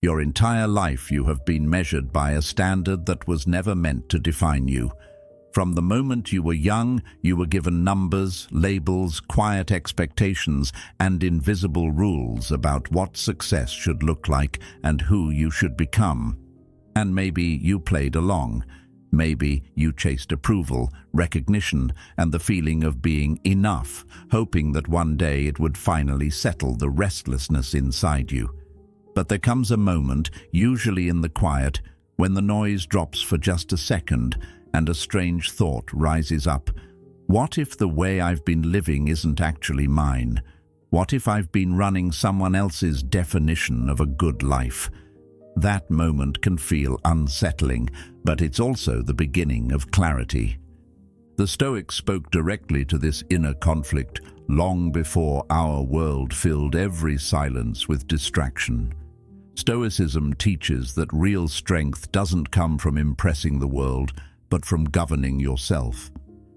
Your entire life you have been measured by a standard that was never meant to define you. From the moment you were young, you were given numbers, labels, quiet expectations, and invisible rules about what success should look like and who you should become. And maybe you played along. Maybe you chased approval, recognition, and the feeling of being enough, hoping that one day it would finally settle the restlessness inside you. But there comes a moment, usually in the quiet, when the noise drops for just a second and a strange thought rises up. What if the way I've been living isn't actually mine? What if I've been running someone else's definition of a good life? That moment can feel unsettling, but it's also the beginning of clarity. The Stoics spoke directly to this inner conflict long before our world filled every silence with distraction. Stoicism teaches that real strength doesn't come from impressing the world, but from governing yourself.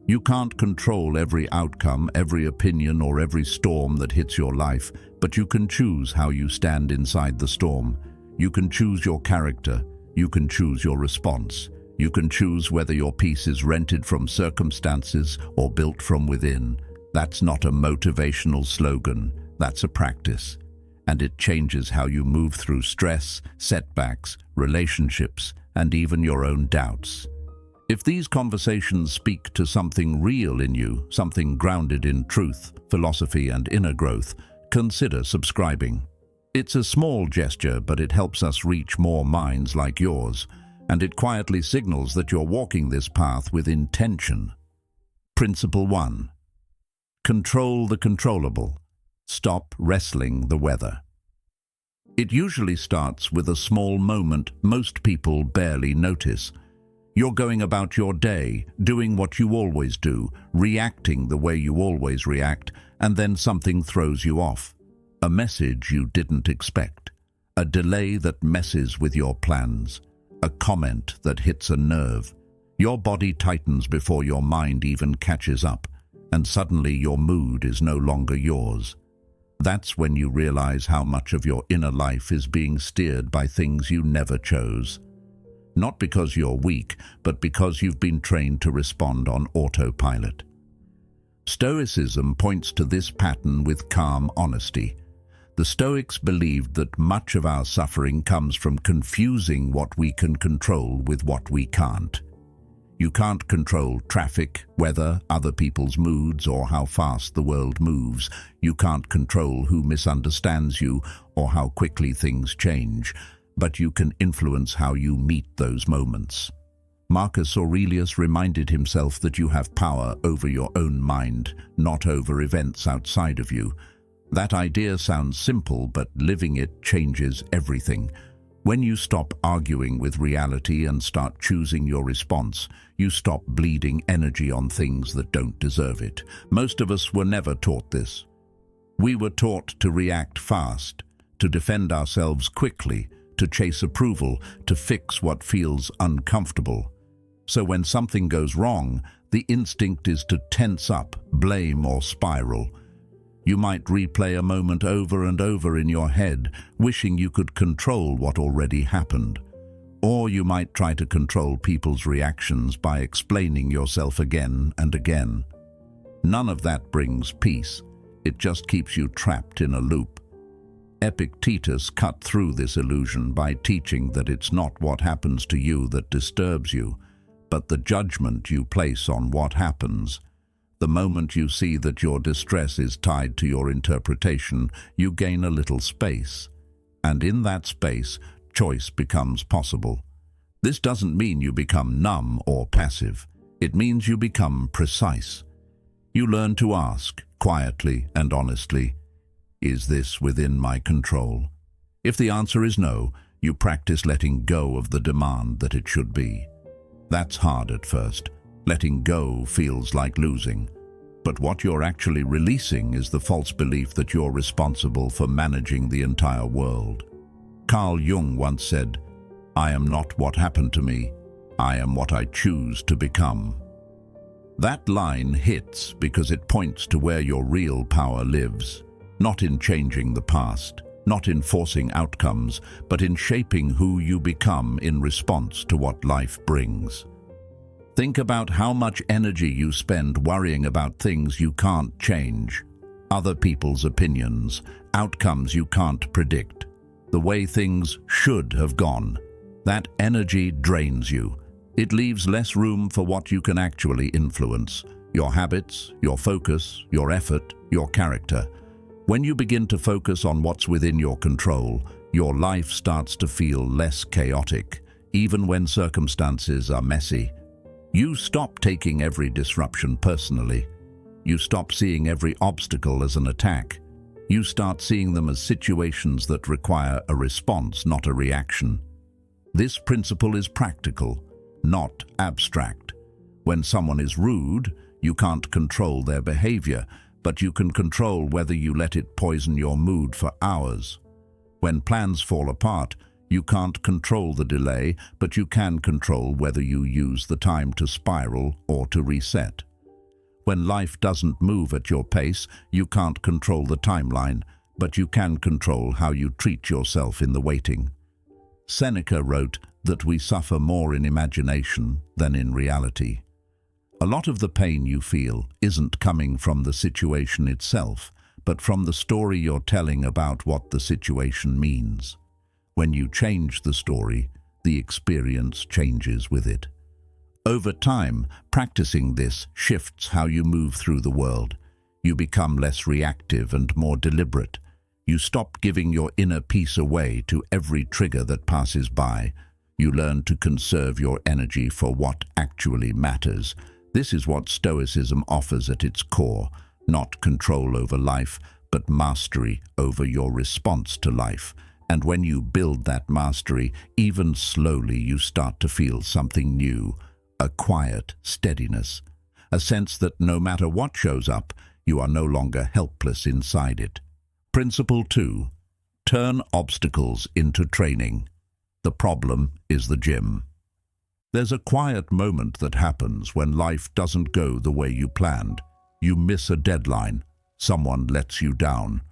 You can't control every outcome, every opinion, or every storm that hits your life, but you can choose how you stand inside the storm. You can choose your character. You can choose your response. You can choose whether your peace is rented from circumstances or built from within. That's not a motivational slogan. That's a practice. And it changes how you move through stress, setbacks, relationships, and even your own doubts. If these conversations speak to something real in you, something grounded in truth, philosophy, and inner growth, consider subscribing. It's a small gesture, but it helps us reach more minds like yours, and it quietly signals that you're walking this path with intention. Principle 1. Control the controllable. Stop wrestling the weather. It usually starts with a small moment most people barely notice. You're going about your day, doing what you always do, reacting the way you always react, and then something throws you off. A message you didn't expect. A delay that messes with your plans. A comment that hits a nerve. Your body tightens before your mind even catches up, and suddenly your mood is no longer yours. That's when you realize how much of your inner life is being steered by things you never chose. Not because you're weak, but because you've been trained to respond on autopilot. Stoicism points to this pattern with calm honesty. The Stoics believed that much of our suffering comes from confusing what we can control with what we can't. You can't control traffic, weather, other people's moods, or how fast the world moves. You can't control who misunderstands you or how quickly things change, but you can influence how you meet those moments. Marcus Aurelius reminded himself that you have power over your own mind, not over events outside of you. That idea sounds simple, but living it changes everything. When you stop arguing with reality and start choosing your response, you stop bleeding energy on things that don't deserve it. Most of us were never taught this. We were taught to react fast, to defend ourselves quickly, to chase approval, to fix what feels uncomfortable. So when something goes wrong, the instinct is to tense up, blame, or spiral. You might replay a moment over and over in your head, wishing you could control what already happened. Or you might try to control people's reactions by explaining yourself again and again. None of that brings peace. It just keeps you trapped in a loop. Epictetus cut through this illusion by teaching that it's not what happens to you that disturbs you, but the judgment you place on what happens. The moment you see that your distress is tied to your interpretation, you gain a little space. And in that space, choice becomes possible. This doesn't mean you become numb or passive. It means you become precise. You learn to ask, quietly and honestly, is this within my control? If the answer is no, you practice letting go of the demand that it should be. That's hard at first. Letting go feels like losing. But what you're actually releasing is the false belief that you're responsible for managing the entire world. Carl Jung once said, "I am not what happened to me. I am what I choose to become." That line hits because it points to where your real power lives, not in changing the past, not in forcing outcomes, but in shaping who you become in response to what life brings. Think about how much energy you spend worrying about things you can't change, other people's opinions, outcomes you can't predict, the way things should have gone. That energy drains you. It leaves less room for what you can actually influence: your habits, your focus, your effort, your character. When you begin to focus on what's within your control, your life starts to feel less chaotic, even when circumstances are messy. You stop taking every disruption personally. You stop seeing every obstacle as an attack. You start seeing them as situations that require a response, not a reaction. This principle is practical, not abstract. When someone is rude, you can't control their behavior, but you can control whether you let it poison your mood for hours. When plans fall apart, you can't control the delay, but you can control whether you use the time to spiral or to reset. When life doesn't move at your pace, you can't control the timeline, but you can control how you treat yourself in the waiting. Seneca wrote that we suffer more in imagination than in reality. A lot of the pain you feel isn't coming from the situation itself, but from the story you're telling about what the situation means. When you change the story, the experience changes with it. Over time, practicing this shifts how you move through the world. You become less reactive and more deliberate. You stop giving your inner peace away to every trigger that passes by. You learn to conserve your energy for what actually matters. This is what Stoicism offers at its core: not control over life, but mastery over your response to life. And when you build that mastery, even slowly, you start to feel something new, a quiet steadiness, a sense that no matter what shows up, you are no longer helpless inside it. Principle 2. Turn obstacles into training. The problem is the gym. There's a quiet moment that happens when life doesn't go the way you planned. You miss a deadline. Someone lets you down.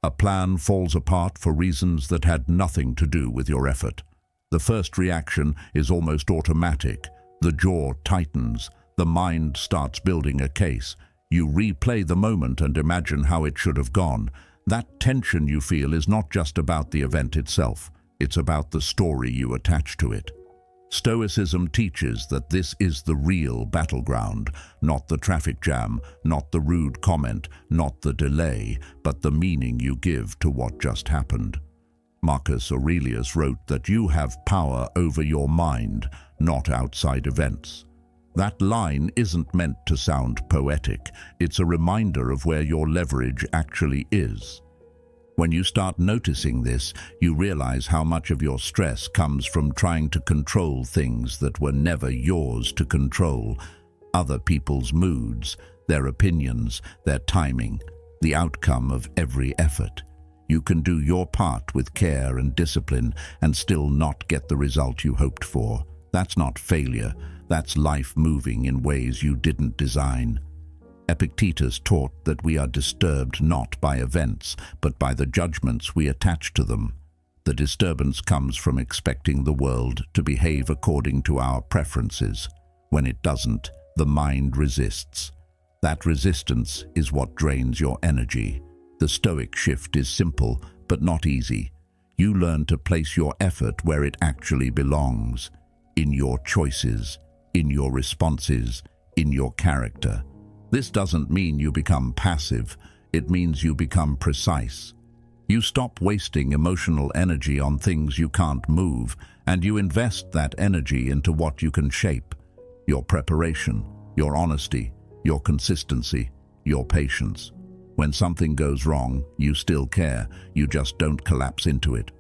A plan falls apart for reasons that had nothing to do with your effort. The first reaction is almost automatic. The jaw tightens. The mind starts building a case. You replay the moment and imagine how it should have gone. That tension you feel is not just about the event itself. It's about the story you attach to it. Stoicism teaches that this is the real battleground, not the traffic jam, not the rude comment, not the delay, but the meaning you give to what just happened. Marcus Aurelius wrote that you have power over your mind, not outside events. That line isn't meant to sound poetic. It's a reminder of where your leverage actually is. When you start noticing this, you realize how much of your stress comes from trying to control things that were never yours to control. Other people's moods, their opinions, their timing, the outcome of every effort. You can do your part with care and discipline and still not get the result you hoped for. That's not failure. That's life moving in ways you didn't design. Epictetus taught that we are disturbed not by events, but by the judgments we attach to them. The disturbance comes from expecting the world to behave according to our preferences. When it doesn't, the mind resists. That resistance is what drains your energy. The Stoic shift is simple, but not easy. You learn to place your effort where it actually belongs, in your choices, in your responses, in your character. This doesn't mean you become passive. It means you become precise. You stop wasting emotional energy on things you can't move, and you invest that energy into what you can shape: your preparation, your honesty, your consistency, your patience. When something goes wrong, you still care. You just don't collapse into it.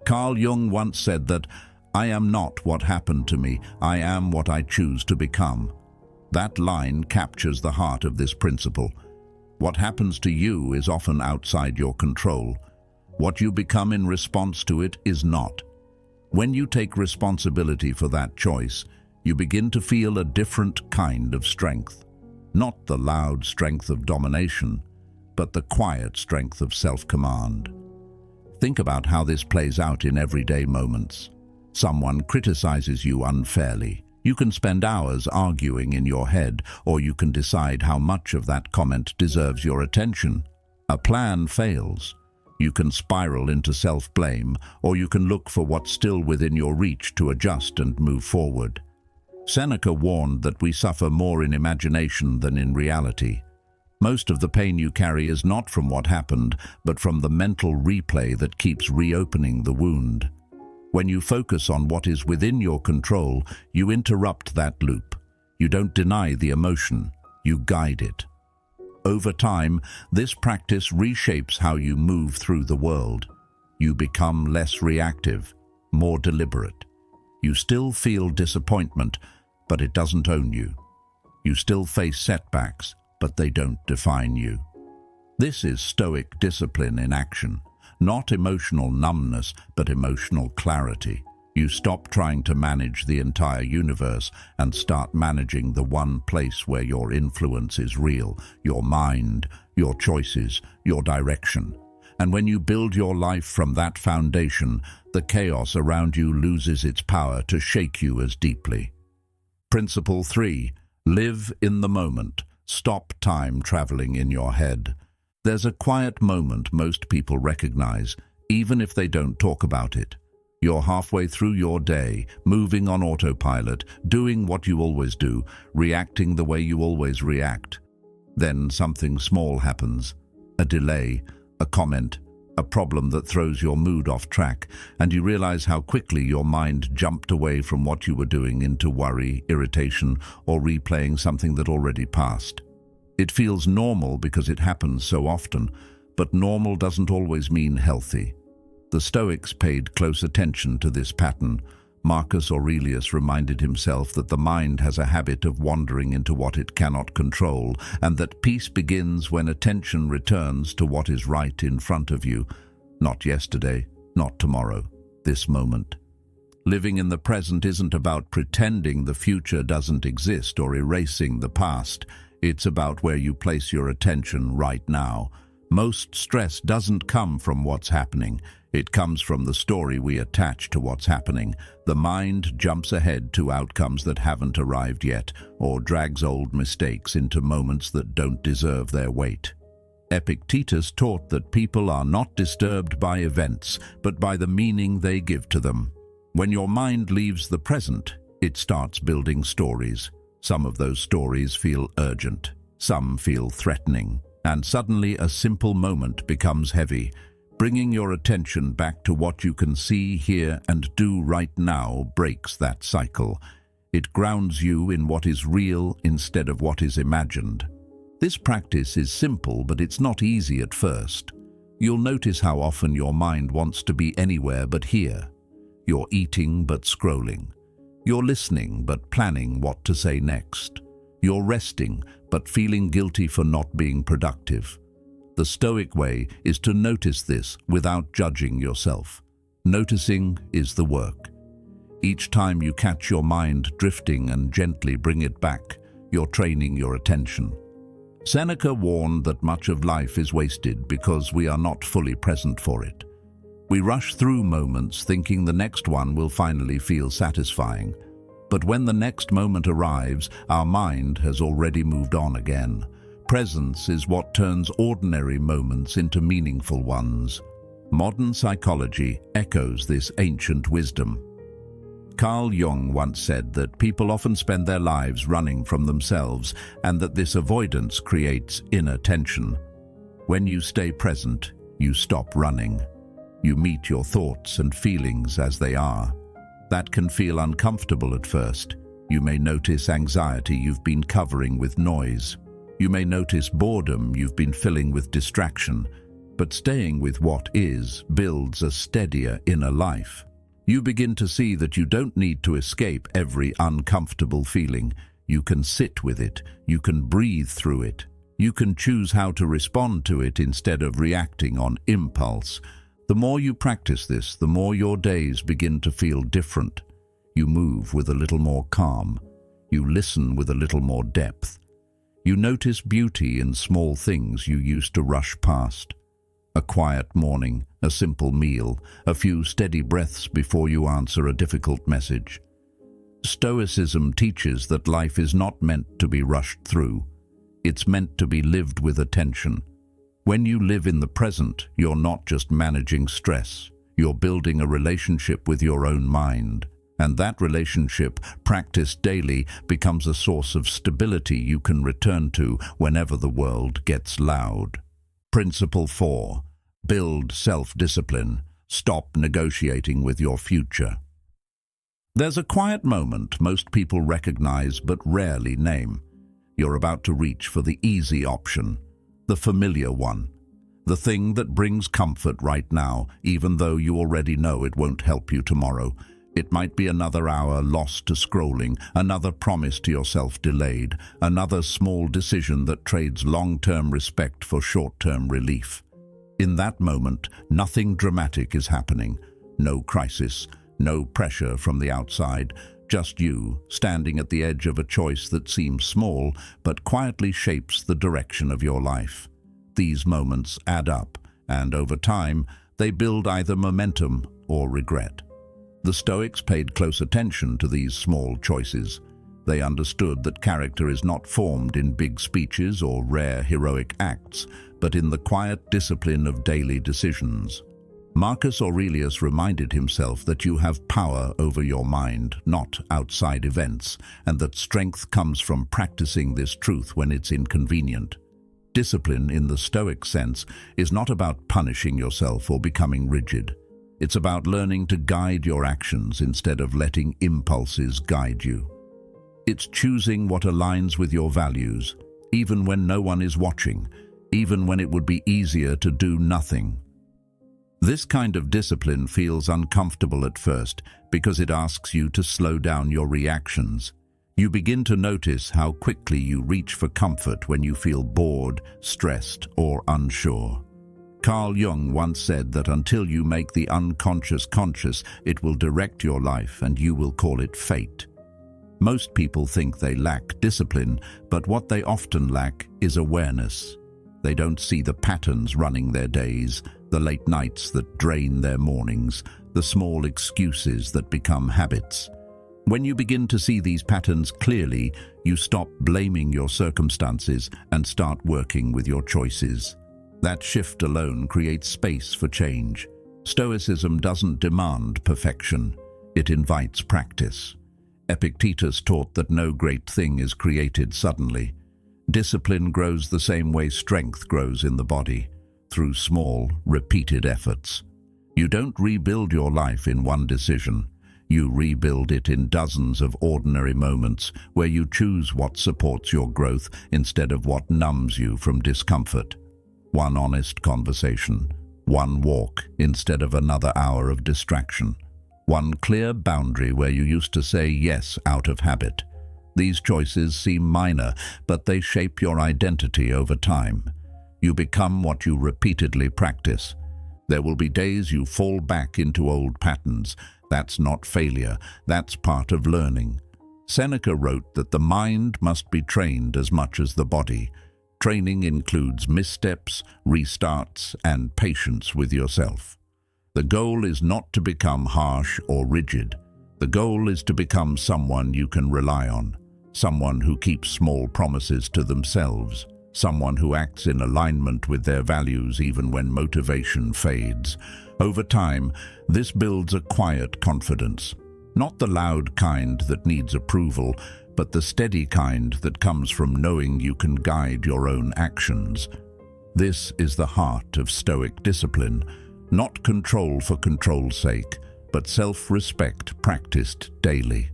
Carl Jung once said that, "I am not what happened to me. I am what I choose to become." That line captures the heart of this principle. What happens to you is often outside your control. What you become in response to it is not. When you take responsibility for that choice, you begin to feel a different kind of strength. Not the loud strength of domination, but the quiet strength of self-command. Think about how this plays out in everyday moments. Someone criticizes you unfairly. You can spend hours arguing in your head, or you can decide how much of that comment deserves your attention. A plan fails. You can spiral into self-blame, or you can look for what's still within your reach to adjust and move forward. Seneca warned that we suffer more in imagination than in reality. Most of the pain you carry is not from what happened, but from the mental replay that keeps reopening the wound. When you focus on what is within your control, you interrupt that loop. You don't deny the emotion, you guide it. Over time, this practice reshapes how you move through the world. You become less reactive, more deliberate. You still feel disappointment, but it doesn't own you. You still face setbacks, but they don't define you. This is Stoic discipline in action. Not emotional numbness, but emotional clarity. You stop trying to manage the entire universe and start managing the one place where your influence is real, your mind, your choices, your direction. And when you build your life from that foundation, the chaos around you loses its power to shake you as deeply. Principle 3. Live in the moment. Stop time traveling in your head. There's a quiet moment most people recognize, even if they don't talk about it. You're halfway through your day, moving on autopilot, doing what you always do, reacting the way you always react. Then something small happens. A delay, a comment, a problem that throws your mood off track, and you realize how quickly your mind jumped away from what you were doing into worry, irritation, or replaying something that already passed. It feels normal because it happens so often, but normal doesn't always mean healthy. The Stoics paid close attention to this pattern. Marcus Aurelius reminded himself that the mind has a habit of wandering into what it cannot control, and that peace begins when attention returns to what is right in front of you. Not yesterday, not tomorrow, this moment. Living in the present isn't about pretending the future doesn't exist or erasing the past. It's about where you place your attention right now. Most stress doesn't come from what's happening. It comes from the story we attach to what's happening. The mind jumps ahead to outcomes that haven't arrived yet, or drags old mistakes into moments that don't deserve their weight. Epictetus taught that people are not disturbed by events, but by the meaning they give to them. When your mind leaves the present, it starts building stories. Some of those stories feel urgent, some feel threatening, and suddenly a simple moment becomes heavy. Bringing your attention back to what you can see, hear, and do right now breaks that cycle. It grounds you in what is real instead of what is imagined. This practice is simple, but it's not easy at first. You'll notice how often your mind wants to be anywhere but here. You're eating but scrolling. You're listening but planning what to say next. You're resting but feeling guilty for not being productive. The Stoic way is to notice this without judging yourself. Noticing is the work. Each time you catch your mind drifting and gently bring it back, you're training your attention. Seneca warned that much of life is wasted because we are not fully present for it. We rush through moments thinking the next one will finally feel satisfying. But when the next moment arrives, our mind has already moved on again. Presence is what turns ordinary moments into meaningful ones. Modern psychology echoes this ancient wisdom. Carl Jung once said that people often spend their lives running from themselves, and that this avoidance creates inner tension. When you stay present, you stop running. You meet your thoughts and feelings as they are. That can feel uncomfortable at first. You may notice anxiety you've been covering with noise. You may notice boredom you've been filling with distraction. But staying with what is builds a steadier inner life. You begin to see that you don't need to escape every uncomfortable feeling. You can sit with it. You can breathe through it. You can choose how to respond to it instead of reacting on impulse. The more you practice this, the more your days begin to feel different. You move with a little more calm. You listen with a little more depth. You notice beauty in small things you used to rush past. A quiet morning, a simple meal, a few steady breaths before you answer a difficult message. Stoicism teaches that life is not meant to be rushed through. It's meant to be lived with attention. When you live in the present, you're not just managing stress. You're building a relationship with your own mind. And that relationship, practiced daily, becomes a source of stability you can return to whenever the world gets loud. Principle 4. Build self-discipline. Stop negotiating with your future. There's a quiet moment most people recognize but rarely name. You're about to reach for the easy option, the familiar one, the thing that brings comfort right now, even though you already know it won't help you tomorrow. It might be another hour lost to scrolling, another promise to yourself delayed, another small decision that trades long-term respect for short-term relief. In that moment, nothing dramatic is happening. No crisis, no pressure from the outside, just you, standing at the edge of a choice that seems small, but quietly shapes the direction of your life. These moments add up, and over time, they build either momentum or regret. The Stoics paid close attention to these small choices. They understood that character is not formed in big speeches or rare heroic acts, but in the quiet discipline of daily decisions. Marcus Aurelius reminded himself that you have power over your mind, not outside events, and that strength comes from practicing this truth when it's inconvenient. Discipline, in the Stoic sense, is not about punishing yourself or becoming rigid. It's about learning to guide your actions instead of letting impulses guide you. It's choosing what aligns with your values, even when no one is watching, even when it would be easier to do nothing. This kind of discipline feels uncomfortable at first because it asks you to slow down your reactions. You begin to notice how quickly you reach for comfort when you feel bored, stressed, or unsure. Carl Jung once said that until you make the unconscious conscious, it will direct your life and you will call it fate. Most people think they lack discipline, but what they often lack is awareness. They don't see the patterns running their days, the late nights that drain their mornings, the small excuses that become habits. When you begin to see these patterns clearly, you stop blaming your circumstances and start working with your choices. That shift alone creates space for change. Stoicism doesn't demand perfection. It invites practice. Epictetus taught that no great thing is created suddenly. Discipline grows the same way strength grows in the body, through small, repeated efforts. You don't rebuild your life in one decision. You rebuild it in dozens of ordinary moments where you choose what supports your growth instead of what numbs you from discomfort. One honest conversation, one walk instead of another hour of distraction, one clear boundary where you used to say yes out of habit. These choices seem minor, but they shape your identity over time. You become what you repeatedly practice. There will be days you fall back into old patterns. That's not failure, that's part of learning. Seneca wrote that the mind must be trained as much as the body. Training includes missteps, restarts, and patience with yourself. The goal is not to become harsh or rigid. The goal is to become someone you can rely on, someone who keeps small promises to themselves, someone who acts in alignment with their values even when motivation fades. Over time, this builds a quiet confidence, not the loud kind that needs approval, but the steady kind that comes from knowing you can guide your own actions. This is the heart of Stoic discipline, not control for control's sake, but self-respect practiced daily.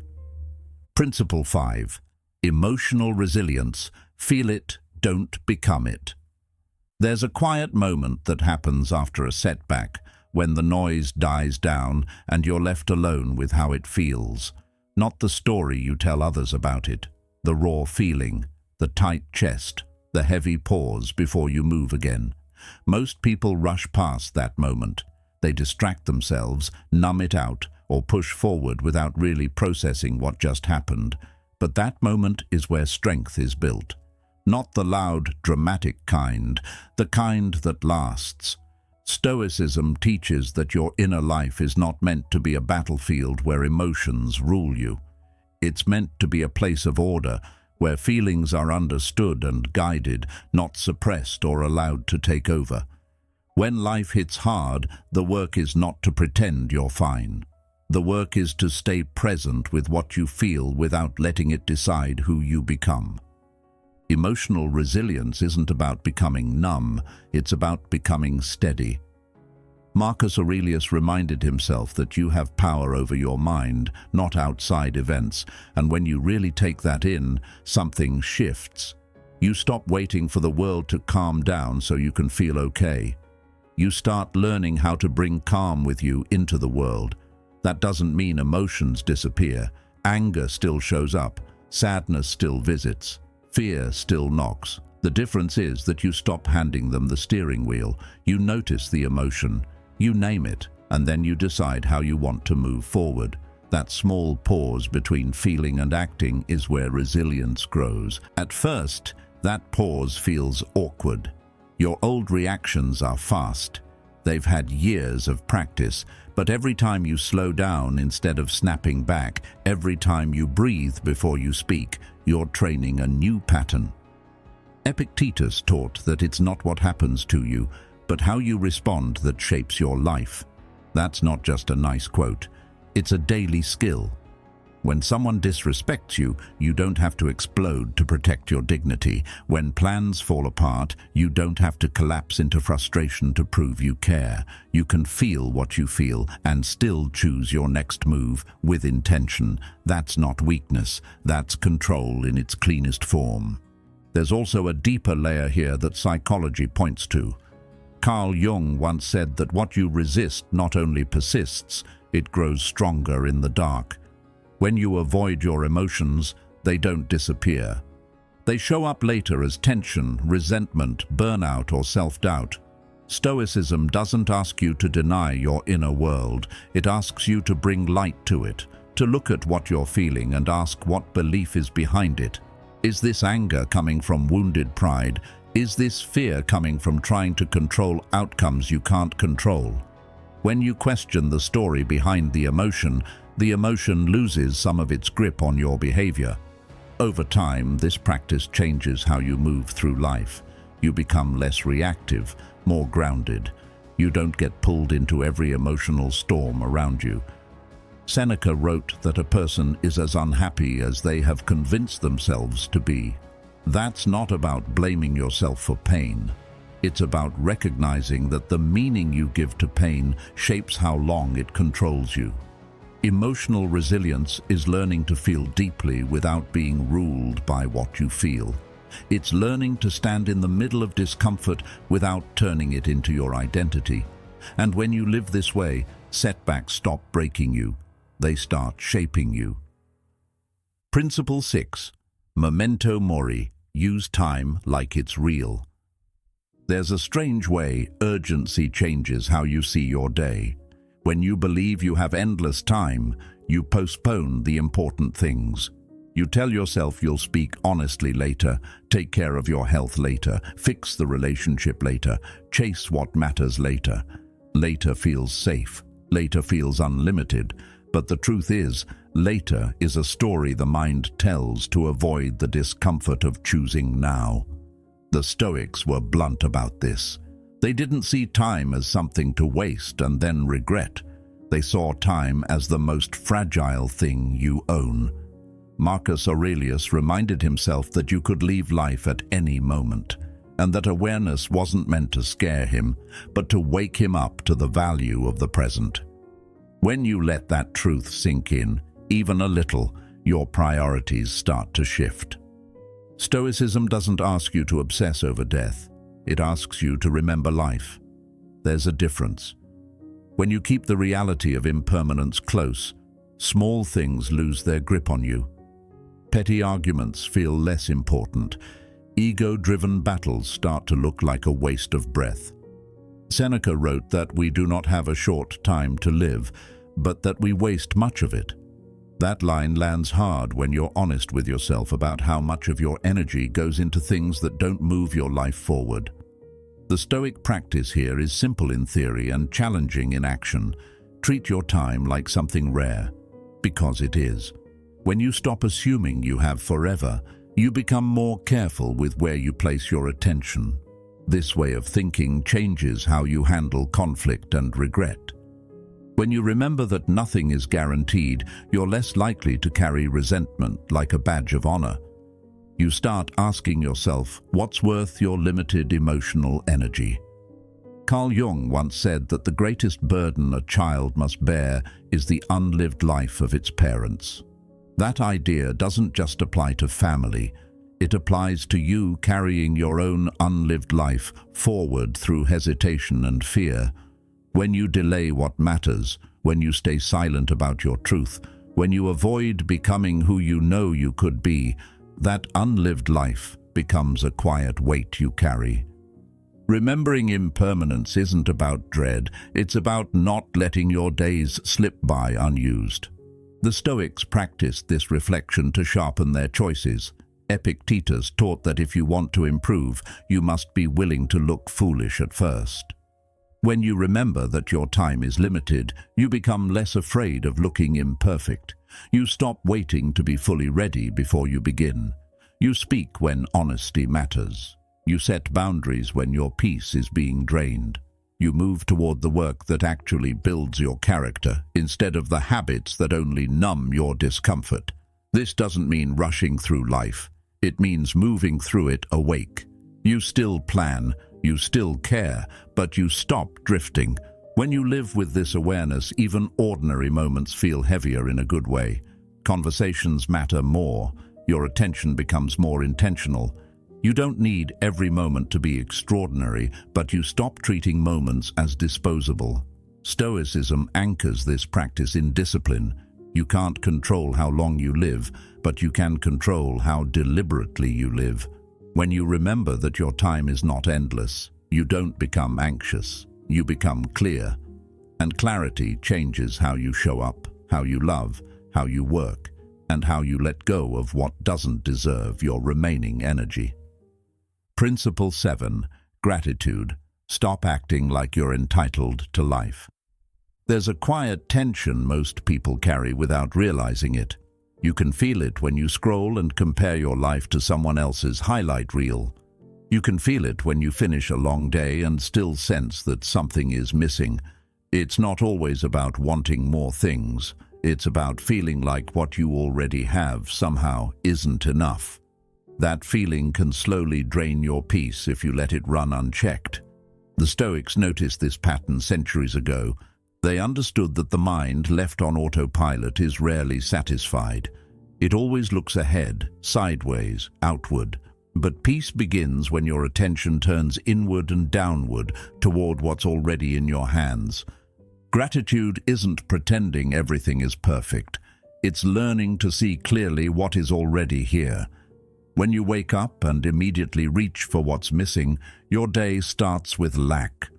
Principle 5. Emotional resilience. Feel it, don't become it. There's a quiet moment that happens after a setback, when the noise dies down and you're left alone with how it feels. Not the story you tell others about it, the raw feeling, the tight chest, the heavy pause before you move again. Most people rush past that moment. They distract themselves, numb it out, or push forward without really processing what just happened. But that moment is where strength is built. Not the loud, dramatic kind, the kind that lasts. Stoicism teaches that your inner life is not meant to be a battlefield where emotions rule you. It's meant to be a place of order, where feelings are understood and guided, not suppressed or allowed to take over. When life hits hard, the work is not to pretend you're fine. The work is to stay present with what you feel without letting it decide who you become. Emotional resilience isn't about becoming numb, it's about becoming steady. Marcus Aurelius reminded himself that you have power over your mind, not outside events, and when you really take that in, something shifts. You stop waiting for the world to calm down so you can feel okay. You start learning how to bring calm with you into the world. That doesn't mean emotions disappear. Anger still shows up, sadness still visits, fear still knocks. The difference is that you stop handing them the steering wheel. You notice the emotion, you name it, and then you decide how you want to move forward. That small pause between feeling and acting is where resilience grows. At first, that pause feels awkward. Your old reactions are fast. They've had years of practice, but every time you slow down instead of snapping back, every time you breathe before you speak, you're training a new pattern. Epictetus taught that it's not what happens to you, but how you respond that shapes your life. That's not just a nice quote. It's a daily skill. When someone disrespects you, you don't have to explode to protect your dignity. When plans fall apart, you don't have to collapse into frustration to prove you care. You can feel what you feel and still choose your next move with intention. That's not weakness, that's control in its cleanest form. There's also a deeper layer here that psychology points to. Carl Jung once said that what you resist not only persists, it grows stronger in the dark. When you avoid your emotions, they don't disappear. They show up later as tension, resentment, burnout, or self-doubt. Stoicism doesn't ask you to deny your inner world. It asks you to bring light to it, to look at what you're feeling and ask what belief is behind it. Is this anger coming from wounded pride? Is this fear coming from trying to control outcomes you can't control? When you question the story behind the emotion loses some of its grip on your behavior. Over time, this practice changes how you move through life. You become less reactive, more grounded. You don't get pulled into every emotional storm around you. Seneca wrote that a person is as unhappy as they have convinced themselves to be. That's not about blaming yourself for pain. It's about recognizing that the meaning you give to pain shapes how long it controls you. Emotional resilience is learning to feel deeply without being ruled by what you feel. It's learning to stand in the middle of discomfort without turning it into your identity. And when you live this way, setbacks stop breaking you. They start shaping you. Principle 6. Memento Mori. Use time like it's real. There's a strange way urgency changes how you see your day. When you believe you have endless time, you postpone the important things. You tell yourself you'll speak honestly later, take care of your health later, fix the relationship later, chase what matters later. Later feels safe, later feels unlimited, but the truth is, later is a story the mind tells to avoid the discomfort of choosing now. The Stoics were blunt about this. They didn't see time as something to waste and then regret. They saw time as the most fragile thing you own. Marcus Aurelius reminded himself that you could leave life at any moment, and that awareness wasn't meant to scare him, but to wake him up to the value of the present. When you let that truth sink in, even a little, your priorities start to shift. Stoicism doesn't ask you to obsess over death. It asks you to remember life. There's a difference. When you keep the reality of impermanence close, small things lose their grip on you. Petty arguments feel less important. Ego-driven battles start to look like a waste of breath. Seneca wrote that we do not have a short time to live, but that we waste much of it. That line lands hard when you're honest with yourself about how much of your energy goes into things that don't move your life forward. The Stoic practice here is simple in theory and challenging in action. Treat your time like something rare, because it is. When you stop assuming you have forever, you become more careful with where you place your attention. This way of thinking changes how you handle conflict and regret. When you remember that nothing is guaranteed, you're less likely to carry resentment like a badge of honor. You start asking yourself, what's worth your limited emotional energy? Carl Jung once said that the greatest burden a child must bear is the unlived life of its parents. That idea doesn't just apply to family, it applies to you carrying your own unlived life forward through hesitation and fear. When you delay what matters, when you stay silent about your truth, when you avoid becoming who you know you could be, that unlived life becomes a quiet weight you carry. Remembering impermanence isn't about dread, it's about not letting your days slip by unused. The Stoics practiced this reflection to sharpen their choices. Epictetus taught that if you want to improve, you must be willing to look foolish at first. When you remember that your time is limited, you become less afraid of looking imperfect. You stop waiting to be fully ready before you begin. You speak when honesty matters. You set boundaries when your peace is being drained. You move toward the work that actually builds your character, instead of the habits that only numb your discomfort. This doesn't mean rushing through life. It means moving through it awake. You still plan, you still care, but you stop drifting. When you live with this awareness, even ordinary moments feel heavier in a good way. Conversations matter more. Your attention becomes more intentional. You don't need every moment to be extraordinary, but you stop treating moments as disposable. Stoicism anchors this practice in discipline. You can't control how long you live, but you can control how deliberately you live. When you remember that your time is not endless, you don't become anxious, you become clear. And clarity changes how you show up, how you love, how you work, and how you let go of what doesn't deserve your remaining energy. Principle 7. Gratitude. Stop acting like you're entitled to life. There's a quiet tension most people carry without realizing it. You can feel it when you scroll and compare your life to someone else's highlight reel. You can feel it when you finish a long day and still sense that something is missing. It's not always about wanting more things. It's about feeling like what you already have somehow isn't enough. That feeling can slowly drain your peace if you let it run unchecked. The Stoics noticed this pattern centuries ago. They understood that the mind left on autopilot is rarely satisfied. It always looks ahead, sideways, outward. But peace begins when your attention turns inward and downward toward what's already in your hands. Gratitude isn't pretending everything is perfect. It's learning to see clearly what is already here. When you wake up and immediately reach for what's missing, your day starts with lack.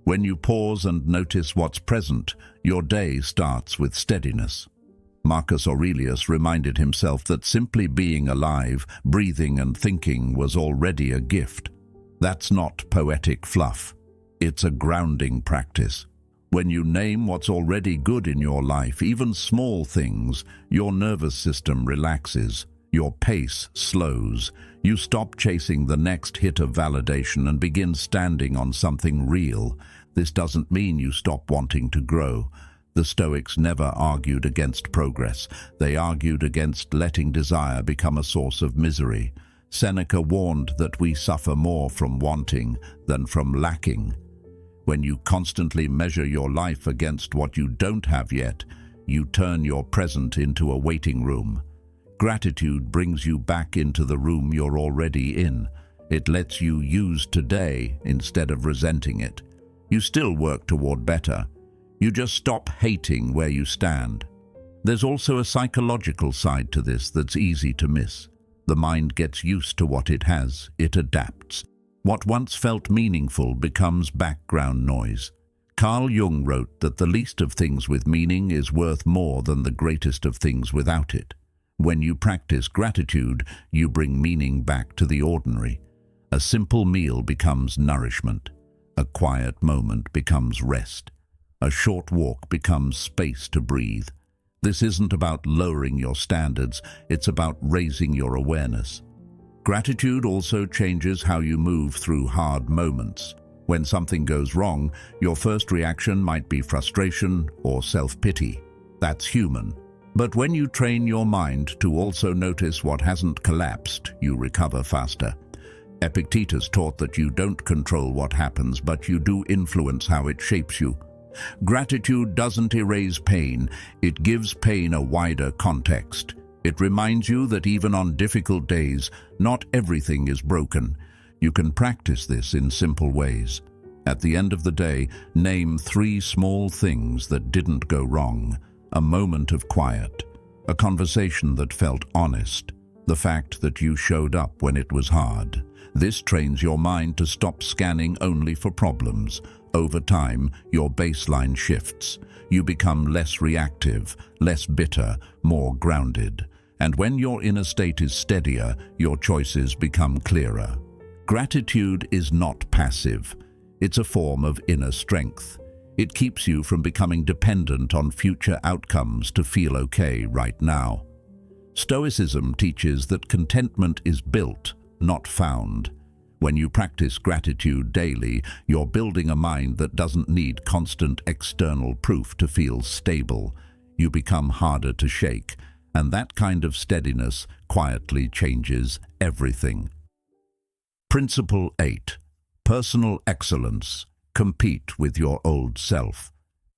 When you pause and notice what's present, your day starts with steadiness. Marcus Aurelius reminded himself that simply being alive, breathing and thinking was already a gift. That's not poetic fluff. It's a grounding practice. When you name what's already good in your life, even small things, your nervous system relaxes. Your pace slows. You stop chasing the next hit of validation and begin standing on something real. This doesn't mean you stop wanting to grow. The Stoics never argued against progress. They argued against letting desire become a source of misery. Seneca warned that we suffer more from wanting than from lacking. When you constantly measure your life against what you don't have yet, you turn your present into a waiting room. Gratitude brings you back into the room you're already in. It lets you use today instead of resenting it. You still work toward better. You just stop hating where you stand. There's also a psychological side to this that's easy to miss. The mind gets used to what it has. It adapts. What once felt meaningful becomes background noise. Carl Jung wrote that the least of things with meaning is worth more than the greatest of things without it. When you practice gratitude, you bring meaning back to the ordinary. A simple meal becomes nourishment. A quiet moment becomes rest. A short walk becomes space to breathe. This isn't about lowering your standards, it's about raising your awareness. Gratitude also changes how you move through hard moments. When something goes wrong, your first reaction might be frustration or self-pity. That's human. But when you train your mind to also notice what hasn't collapsed, you recover faster. Epictetus taught that you don't control what happens, but you do influence how it shapes you. Gratitude doesn't erase pain, it gives pain a wider context. It reminds you that even on difficult days, not everything is broken. You can practice this in simple ways. At the end of the day, name 3 small things that didn't go wrong. A moment of quiet, a conversation that felt honest, the fact that you showed up when it was hard. This trains your mind to stop scanning only for problems. Over time, your baseline shifts. You become less reactive, less bitter, more grounded. And when your inner state is steadier, your choices become clearer. Gratitude is not passive. It's a form of inner strength. It keeps you from becoming dependent on future outcomes to feel okay right now. Stoicism teaches that contentment is built, not found. When you practice gratitude daily, you're building a mind that doesn't need constant external proof to feel stable. You become harder to shake, and that kind of steadiness quietly changes everything. Principle 8. Personal excellence. Compete with your old self.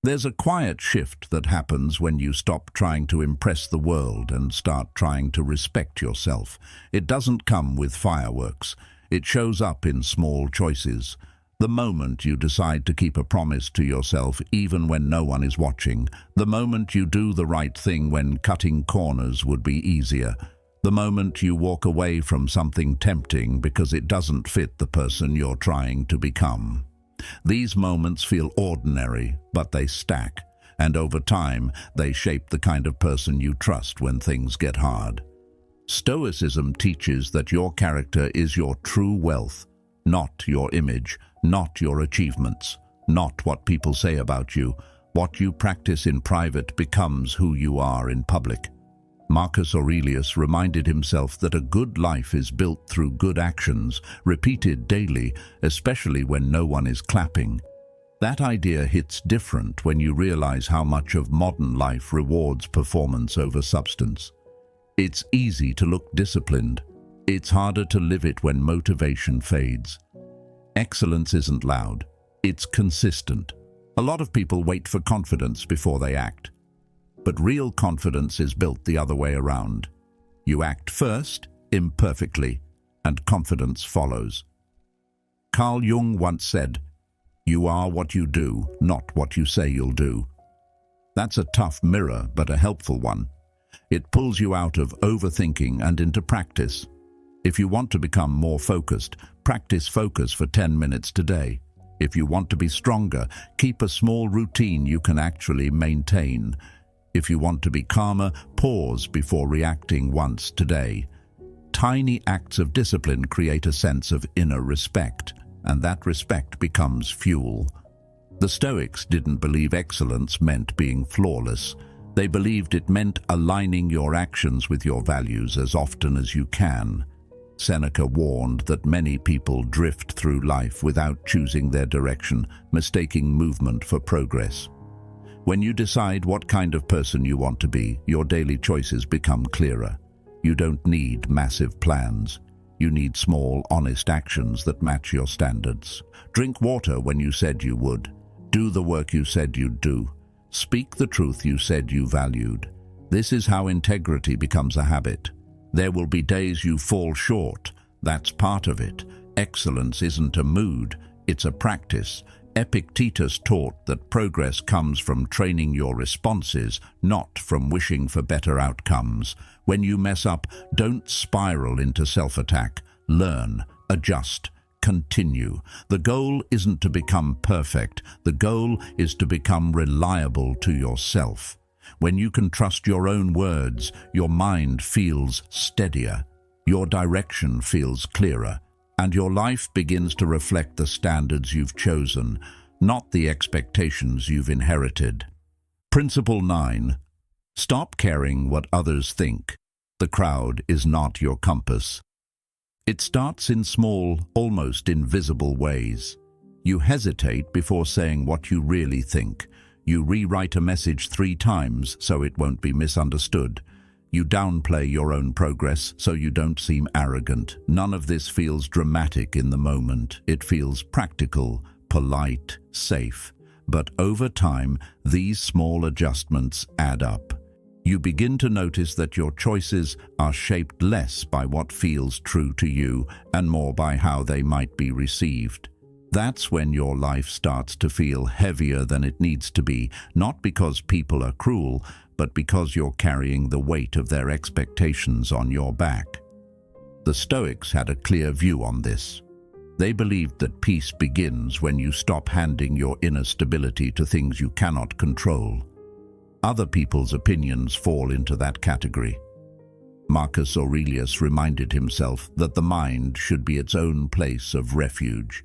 There's a quiet shift that happens when you stop trying to impress the world and start trying to respect yourself. It doesn't come with fireworks. It shows up in small choices. The moment you decide to keep a promise to yourself even when no one is watching. The moment you do the right thing when cutting corners would be easier. The moment you walk away from something tempting because it doesn't fit the person you're trying to become. These moments feel ordinary, but they stack, and over time, they shape the kind of person you trust when things get hard. Stoicism teaches that your character is your true wealth, not your image, not your achievements, not what people say about you. What you practice in private becomes who you are in public. Marcus Aurelius reminded himself that a good life is built through good actions, repeated daily, especially when no one is clapping. That idea hits different when you realize how much of modern life rewards performance over substance. It's easy to look disciplined. It's harder to live it when motivation fades. Excellence isn't loud. It's consistent. A lot of people wait for confidence before they act. But real confidence is built the other way around. You act first, imperfectly, and confidence follows. Carl Jung once said, "You are what you do, not what you say you'll do." That's a tough mirror, but a helpful one. It pulls you out of overthinking and into practice. If you want to become more focused, practice focus for 10 minutes today. If you want to be stronger, keep a small routine you can actually maintain. If you want to be calmer, pause before reacting once today. Tiny acts of discipline create a sense of inner respect, and that respect becomes fuel. The Stoics didn't believe excellence meant being flawless. They believed it meant aligning your actions with your values as often as you can. Seneca warned that many people drift through life without choosing their direction, mistaking movement for progress. When you decide what kind of person you want to be, your daily choices become clearer. You don't need massive plans. You need small, honest actions that match your standards. Drink water when you said you would. Do the work you said you'd do. Speak the truth you said you valued. This is how integrity becomes a habit. There will be days you fall short. That's part of it. Excellence isn't a mood, it's a practice. Epictetus taught that progress comes from training your responses, not from wishing for better outcomes. When you mess up, don't spiral into self-attack. Learn, adjust, continue. The goal isn't to become perfect. The goal is to become reliable to yourself. When you can trust your own words, your mind feels steadier. Your direction feels clearer. and your life begins to reflect the standards you've chosen, not the expectations you've inherited. Principle 9. Stop caring what others think. The crowd is not your compass. It starts in small, almost invisible ways. You hesitate before saying what you really think. You rewrite a message 3 times so it won't be misunderstood. You downplay your own progress so you don't seem arrogant. None of this feels dramatic in the moment. It feels practical, polite, safe. But over time, these small adjustments add up. You begin to notice that your choices are shaped less by what feels true to you and more by how they might be received. That's when your life starts to feel heavier than it needs to be, not because people are cruel, but because you're carrying the weight of their expectations on your back. The Stoics had a clear view on this. They believed that peace begins when you stop handing your inner stability to things you cannot control. Other people's opinions fall into that category. Marcus Aurelius reminded himself that the mind should be its own place of refuge.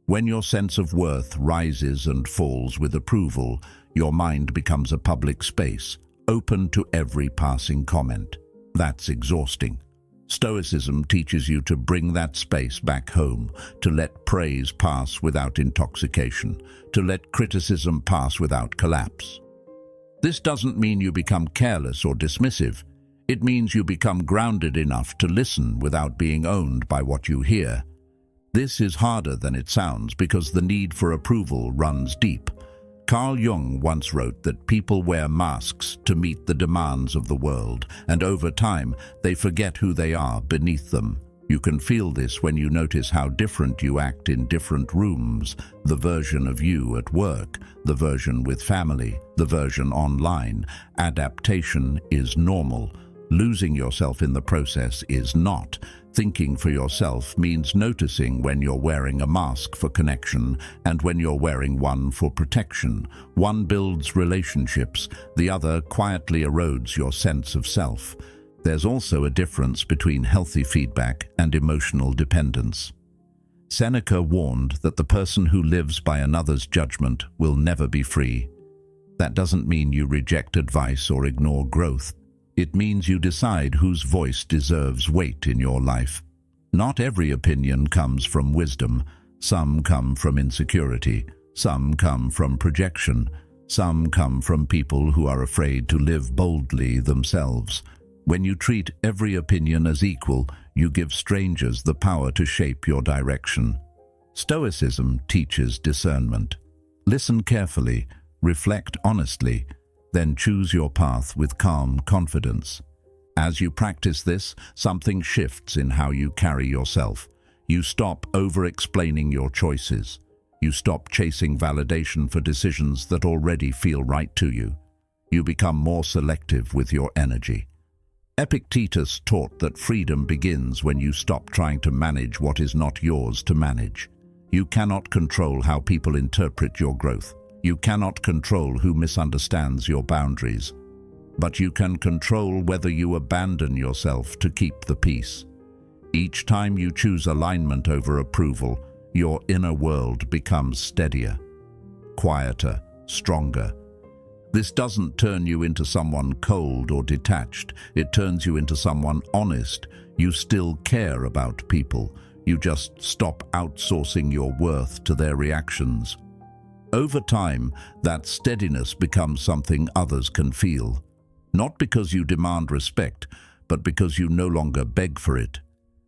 When your sense of worth rises and falls with approval, your mind becomes a public space, open to every passing comment. That's exhausting. Stoicism teaches you to bring that space back home, to let praise pass without intoxication, to let criticism pass without collapse. This doesn't mean you become careless or dismissive. It means you become grounded enough to listen without being owned by what you hear. This is harder than it sounds because the need for approval runs deep. Carl Jung once wrote that people wear masks to meet the demands of the world, and over time, they forget who they are beneath them. You can feel this when you notice how different you act in different rooms, the version of you at work, the version with family, the version online. Adaptation is normal. Losing yourself in the process is not. Thinking for yourself means noticing when you're wearing a mask for connection and when you're wearing one for protection. One builds relationships, the other quietly erodes your sense of self. There's also a difference between healthy feedback and emotional dependence. Seneca warned that the person who lives by another's judgment will never be free. That doesn't mean you reject advice or ignore growth. It means you decide whose voice deserves weight in your life. Not every opinion comes from wisdom. Some come from insecurity. Some come from projection. Some come from people who are afraid to live boldly themselves. When you treat every opinion as equal, you give strangers the power to shape your direction. Stoicism teaches discernment. Listen carefully, reflect honestly, then choose your path with calm confidence. As you practice this, something shifts in how you carry yourself. You stop over-explaining your choices. You stop chasing validation for decisions that already feel right to you. You become more selective with your energy. Epictetus taught that freedom begins when you stop trying to manage what is not yours to manage. You cannot control how people interpret your growth. You cannot control who misunderstands your boundaries, but you can control whether you abandon yourself to keep the peace. Each time you choose alignment over approval, your inner world becomes steadier, quieter, stronger. This doesn't turn you into someone cold or detached. It turns you into someone honest. You still care about people. You just stop outsourcing your worth to their reactions. Over time, that steadiness becomes something others can feel. Not because you demand respect, but because you no longer beg for it.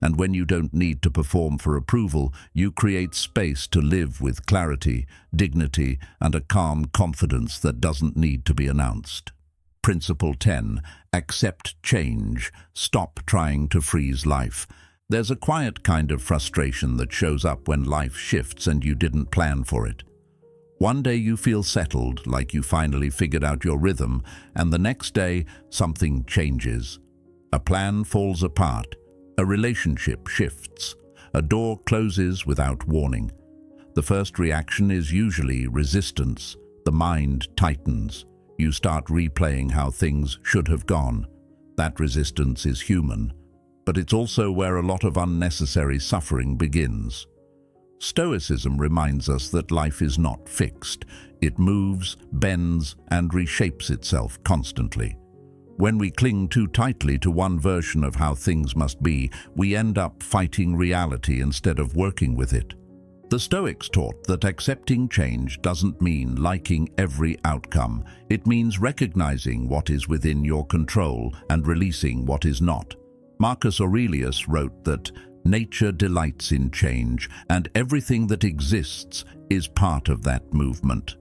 And when you don't need to perform for approval, you create space to live with clarity, dignity, and a calm confidence that doesn't need to be announced. Principle 10. Accept change. Stop trying to freeze life. There's a quiet kind of frustration that shows up when life shifts and you didn't plan for it. One day you feel settled, like you finally figured out your rhythm, and the next day something changes. A plan falls apart, a relationship shifts, a door closes without warning. The first reaction is usually resistance. The mind tightens. You start replaying how things should have gone. That resistance is human. but it's also where a lot of unnecessary suffering begins. Stoicism reminds us that life is not fixed. It moves, bends, and reshapes itself constantly. When we cling too tightly to one version of how things must be, we end up fighting reality instead of working with it. The Stoics taught that accepting change doesn't mean liking every outcome. It means recognizing what is within your control and releasing what is not. Marcus Aurelius wrote that nature delights in change, and everything that exists is part of that movement.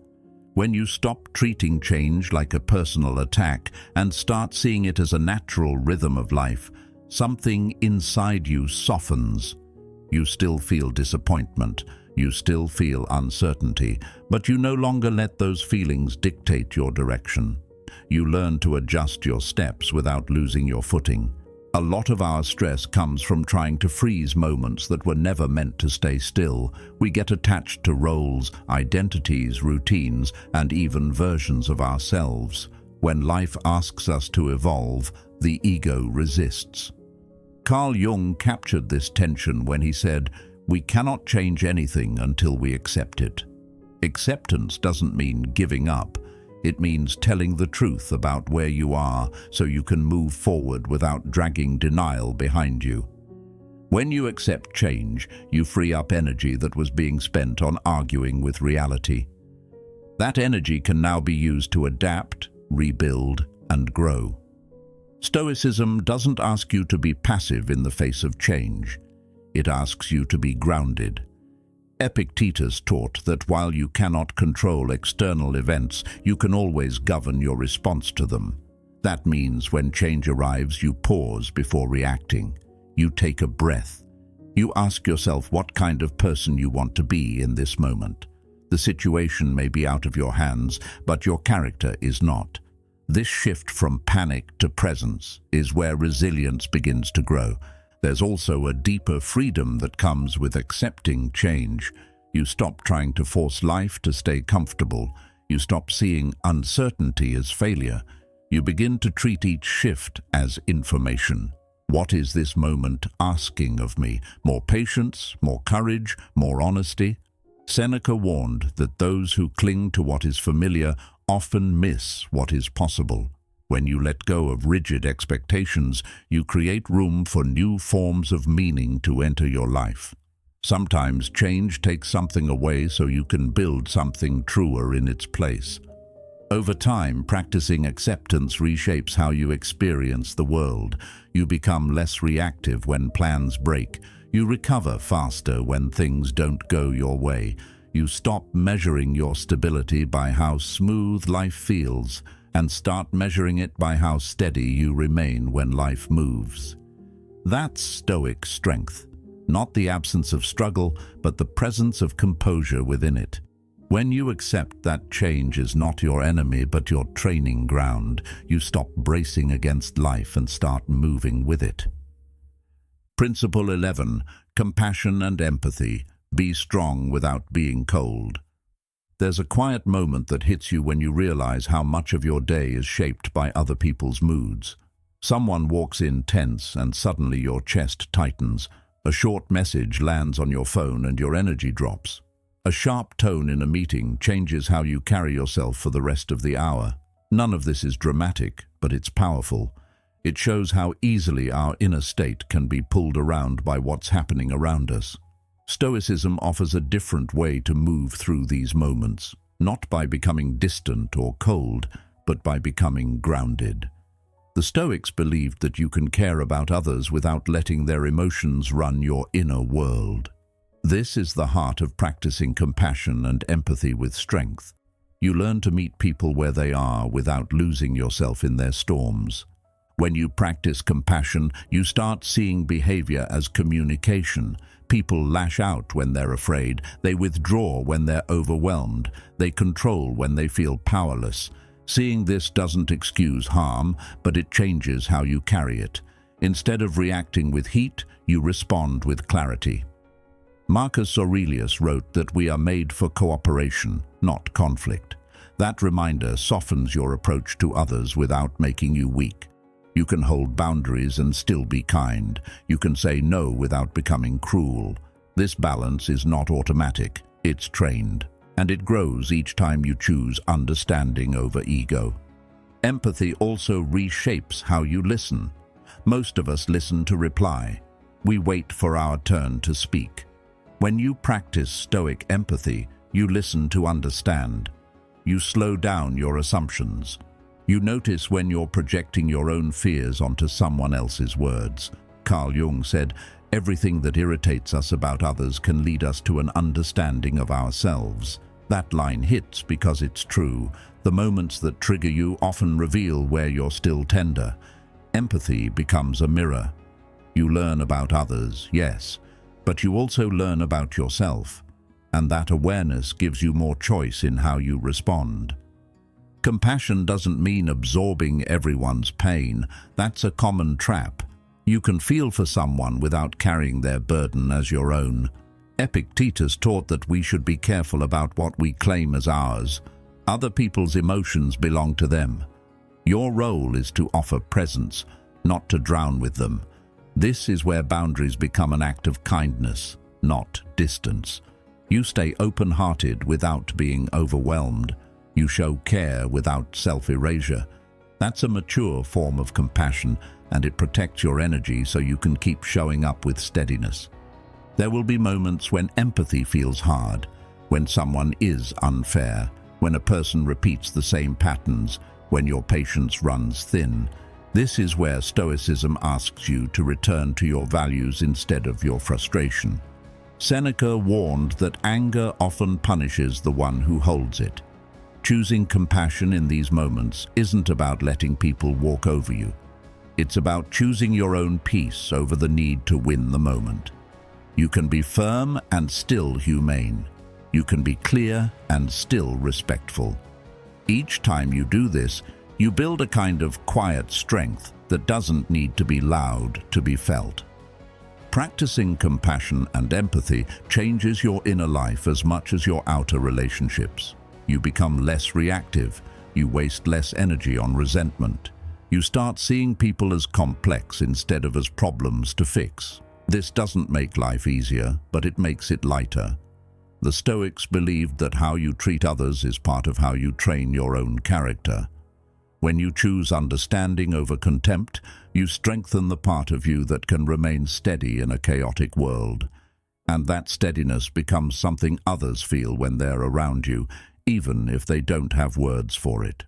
When you stop treating change like a personal attack and start seeing it as a natural rhythm of life, something inside you softens. You still feel disappointment, you still feel uncertainty, but you no longer let those feelings dictate your direction. You learn to adjust your steps without losing your footing. A lot of our stress comes from trying to freeze moments that were never meant to stay still. We get attached to roles, identities, routines, and even versions of ourselves. When life asks us to evolve, the ego resists. Carl Jung captured this tension when he said, "We cannot change anything until we accept it." Acceptance doesn't mean giving up. It means telling the truth about where you are so you can move forward without dragging denial behind you. When you accept change, you free up energy that was being spent on arguing with reality. That energy can now be used to adapt, rebuild, and grow. Stoicism doesn't ask you to be passive in the face of change. It asks you to be grounded. Epictetus taught that while you cannot control external events, you can always govern your response to them. That means when change arrives, you pause before reacting. You take a breath. You ask yourself what kind of person you want to be in this moment. The situation may be out of your hands, but your character is not. This shift from panic to presence is where resilience begins to grow. There's also a deeper freedom that comes with accepting change. You stop trying to force life to stay comfortable. You stop seeing uncertainty as failure. You begin to treat each shift as information. What is this moment asking of me? More patience, more courage, more honesty? Seneca warned that those who cling to what is familiar often miss what is possible. When you let go of rigid expectations, you create room for new forms of meaning to enter your life. Sometimes change takes something away so you can build something truer in its place. Over time, practicing acceptance reshapes how you experience the world. You become less reactive when plans break. You recover faster when things don't go your way. You stop measuring your stability by how smooth life feels and start measuring it by how steady you remain when life moves. That's Stoic strength, not the absence of struggle, but the presence of composure within it. When you accept that change is not your enemy but your training ground, you stop bracing against life and start moving with it. Principle 11. Compassion and empathy. Be strong without being cold. There's a quiet moment that hits you when you realize how much of your day is shaped by other people's moods. Someone walks in tense and suddenly your chest tightens. A short message lands on your phone and your energy drops. A sharp tone in a meeting changes how you carry yourself for the rest of the hour. None of this is dramatic, but it's powerful. It shows how easily our inner state can be pulled around by what's happening around us. Stoicism offers a different way to move through these moments, not by becoming distant or cold, but by becoming grounded. The Stoics believed that you can care about others without letting their emotions run your inner world. This is the heart of practicing compassion and empathy with strength. You learn to meet people where they are without losing yourself in their storms. When you practice compassion, you start seeing behavior as communication. People lash out when they're afraid. They withdraw when they're overwhelmed. They control when they feel powerless. Seeing this doesn't excuse harm, but it changes how you carry it. Instead of reacting with heat, you respond with clarity. Marcus Aurelius wrote that we are made for cooperation, not conflict. That reminder softens your approach to others without making you weak. You can hold boundaries and still be kind. You can say no without becoming cruel. This balance is not automatic, it's trained, and it grows each time you choose understanding over ego. Empathy also reshapes how you listen. Most of us listen to reply. We wait for our turn to speak. When you practice Stoic empathy, you listen to understand. You slow down your assumptions. You notice when you're projecting your own fears onto someone else's words. Carl Jung said, "Everything that irritates us about others can lead us to an understanding of ourselves." That line hits because it's true. The moments that trigger you often reveal where you're still tender. Empathy becomes a mirror. You learn about others, yes, but you also learn about yourself, and that awareness gives you more choice in how you respond. Compassion doesn't mean absorbing everyone's pain. That's a common trap. You can feel for someone without carrying their burden as your own. Epictetus taught that we should be careful about what we claim as ours. Other people's emotions belong to them. Your role is to offer presence, not to drown with them. This is where boundaries become an act of kindness, not distance. You stay open-hearted without being overwhelmed. You show care without self-erasure. That's a mature form of compassion, and it protects your energy so you can keep showing up with steadiness. There will be moments when empathy feels hard, when someone is unfair, when a person repeats the same patterns, when your patience runs thin. This is where Stoicism asks you to return to your values instead of your frustration. Seneca warned that anger often punishes the one who holds it. Choosing compassion in these moments isn't about letting people walk over you. It's about choosing your own peace over the need to win the moment. You can be firm and still humane. You can be clear and still respectful. Each time you do this, you build a kind of quiet strength that doesn't need to be loud to be felt. Practicing compassion and empathy changes your inner life as much as your outer relationships. You become less reactive. You waste less energy on resentment. You start seeing people as complex instead of as problems to fix. This doesn't make life easier, but it makes it lighter. The Stoics believed that how you treat others is part of how you train your own character. When you choose understanding over contempt, you strengthen the part of you that can remain steady in a chaotic world. And that steadiness becomes something others feel when they're around you, even if they don't have words for it.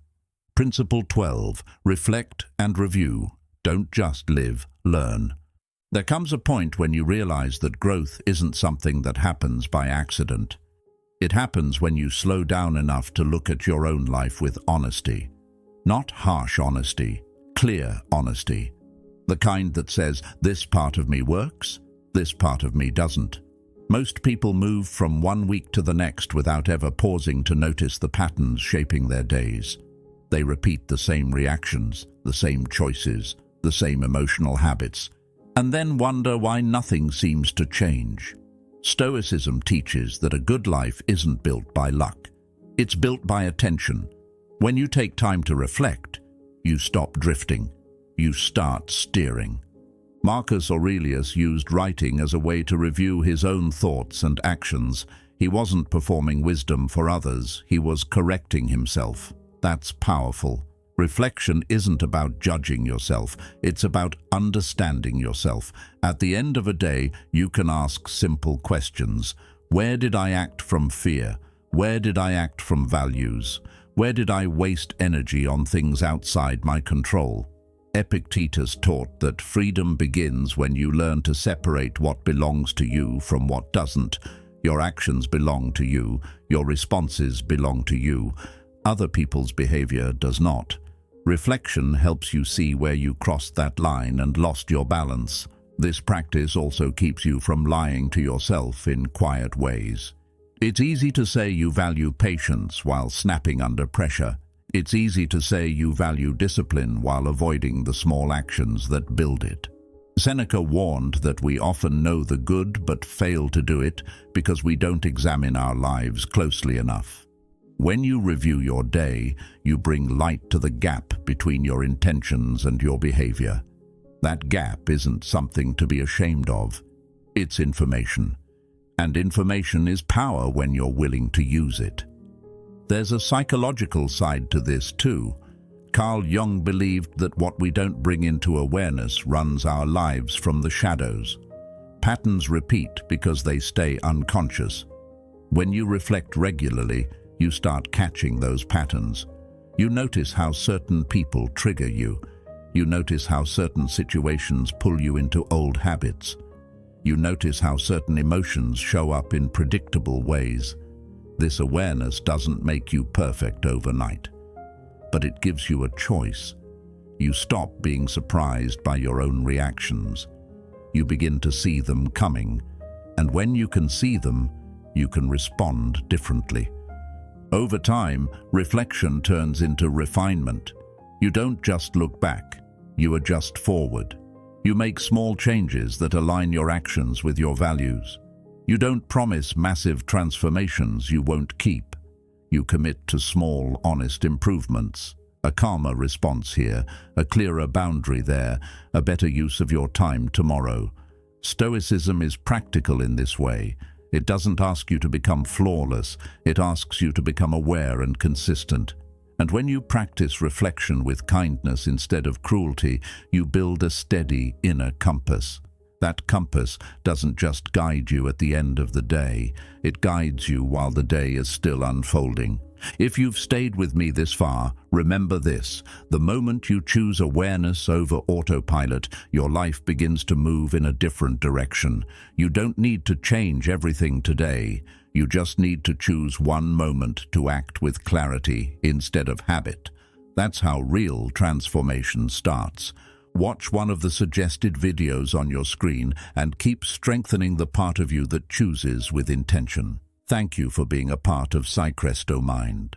Principle 12. Reflect and review. Don't just live, learn. There comes a point when you realize that growth isn't something that happens by accident. It happens when you slow down enough to look at your own life with honesty. Not harsh honesty, clear honesty. The kind that says, this part of me works, this part of me doesn't. Most people move from one week to the next without ever pausing to notice the patterns shaping their days. They repeat the same reactions, the same choices, the same emotional habits, and then wonder why nothing seems to change. Stoicism teaches that a good life isn't built by luck. It's built by attention. When you take time to reflect, you stop drifting. You start steering. Marcus Aurelius used writing as a way to review his own thoughts and actions. He wasn't performing wisdom for others, he was correcting himself. That's powerful. Reflection isn't about judging yourself, it's about understanding yourself. At the end of a day, you can ask simple questions. Where did I act from fear? Where did I act from values? Where did I waste energy on things outside my control? Epictetus taught that freedom begins when you learn to separate what belongs to you from what doesn't. Your actions belong to you, your responses belong to you. Other people's behavior does not. Reflection helps you see where you crossed that line and lost your balance. This practice also keeps you from lying to yourself in quiet ways. It's easy to say you value patience while snapping under pressure. It's easy to say you value discipline while avoiding the small actions that build it. Seneca warned that we often know the good but fail to do it because we don't examine our lives closely enough. When you review your day, you bring light to the gap between your intentions and your behavior. That gap isn't something to be ashamed of. It's information. And information is power when you're willing to use it. There's a psychological side to this too. Carl Jung believed that what we don't bring into awareness runs our lives from the shadows. Patterns repeat because they stay unconscious. When you reflect regularly, you start catching those patterns. You notice how certain people trigger you. You notice how certain situations pull you into old habits. You notice how certain emotions show up in predictable ways. This awareness doesn't make you perfect overnight, but it gives you a choice. You stop being surprised by your own reactions. You begin to see them coming, and when you can see them, you can respond differently. Over time, reflection turns into refinement. You don't just look back, you adjust forward. You make small changes that align your actions with your values. You don't promise massive transformations you won't keep. You commit to small, honest improvements. A calmer response here, a clearer boundary there, a better use of your time tomorrow. Stoicism is practical in this way. It doesn't ask you to become flawless, it asks you to become aware and consistent. And when you practice reflection with kindness instead of cruelty, you build a steady inner compass. That compass doesn't just guide you at the end of the day, it guides you while the day is still unfolding. If you've stayed with me this far, remember this: the moment you choose awareness over autopilot, your life begins to move in a different direction. You don't need to change everything today. You just need to choose one moment to act with clarity instead of habit. That's how real transformation starts. Watch one of the suggested videos on your screen and keep strengthening the part of you that chooses with intention. Thank you for being a part of Psychresto Mind.